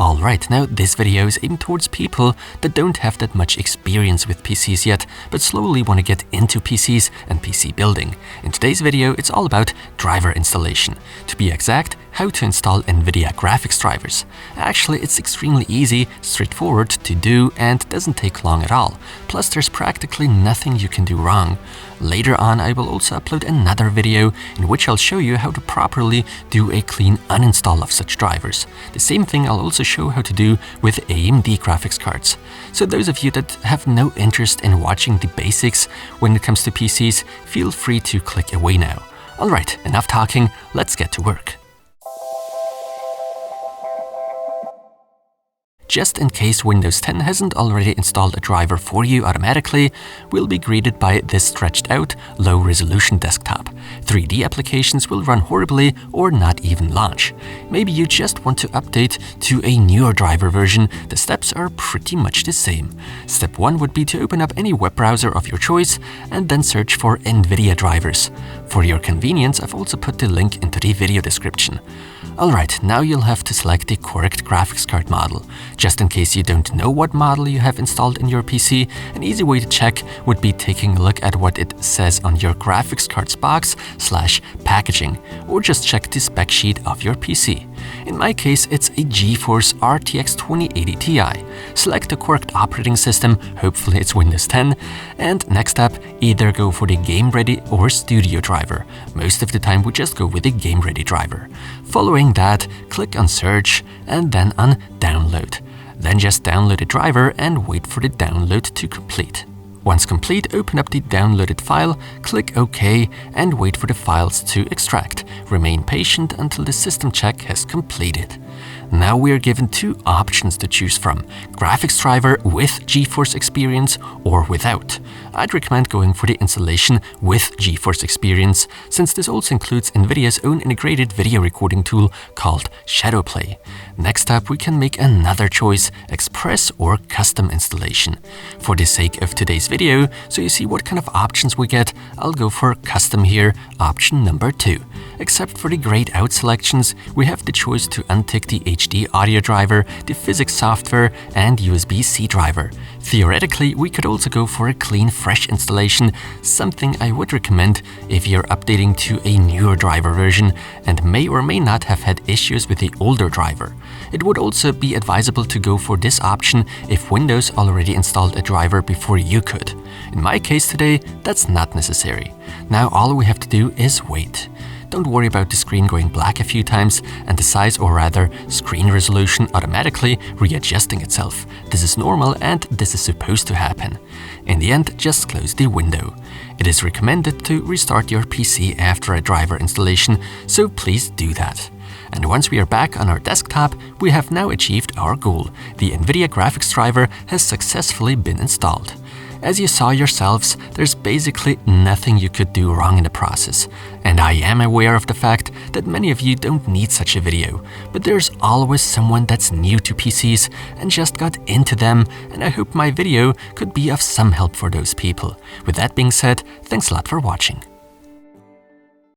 Alright, now this video is aimed towards people that don't have that much experience with PCs yet, but slowly want to get into PCs and PC building. In today's video, it's all about driver installation. To be exact, how to install NVIDIA graphics drivers. Actually, it's extremely easy, straightforward to do, and doesn't take long at all. Plus, there's practically nothing you can do wrong. Later on, I will also upload another video in which I'll show you how to properly do a clean uninstall of such drivers. The same thing I'll also show how to do with AMD graphics cards. So those of you that have no interest in watching the basics when it comes to PCs, feel free to click away now. Alright, enough talking, let's get to work. Just in case Windows 10 hasn't already installed a driver for you automatically, we'll be greeted by this stretched out, low-resolution desktop. 3D applications will run horribly or not even launch. Maybe you just want to update to a newer driver version. The steps are pretty much the same. Step 1 would be to open up any web browser of your choice and then search for NVIDIA drivers. For your convenience, I've also put the link into the video description. Alright, now you'll have to select the correct graphics card model. Just in case you don't know what model you have installed in your PC, an easy way to check would be taking a look at what it says on your graphics card's box/packaging, or just check the spec sheet of your PC. In my case, it's a GeForce RTX 2080 Ti. Select the correct operating system, hopefully it's Windows 10, and next up, either go for the Game Ready or Studio driver. Most of the time we just go with the Game Ready driver. Following that, click on Search and then on Download. Then just download the driver and wait for the download to complete. Once complete, open up the downloaded file, click OK, and wait for the files to extract. Remain patient until the system check has completed. Now we are given two options to choose from: graphics driver with GeForce Experience or without. I'd recommend going for the installation with GeForce Experience, since this also includes NVIDIA's own integrated video recording tool called Shadowplay. Next up, we can make another choice: Express or Custom installation. For the sake of today's video, so you see what kind of options we get, I'll go for Custom here, option number 2. Except for the grayed out selections, we have the choice to untick the HD audio driver, the physics software, and USB-C driver. Theoretically, we could also go for a clean, fresh installation, something I would recommend if you're updating to a newer driver version and may or may not have had issues with the older driver. It would also be advisable to go for this option if Windows already installed a driver before you could. In my case today, that's not necessary. Now all we have to do is wait. Don't worry about the screen going black a few times and the size, or rather screen resolution, automatically readjusting itself. This is normal and this is supposed to happen. In the end, just close the window. It is recommended to restart your PC after a driver installation, so please do that. And once we are back on our desktop, we have now achieved our goal. The NVIDIA graphics driver has successfully been installed. As you saw yourselves, there's basically nothing you could do wrong in the process. And I am aware of the fact that many of you don't need such a video, but there's always someone that's new to PCs and just got into them, and I hope my video could be of some help for those people. With that being said, thanks a lot for watching.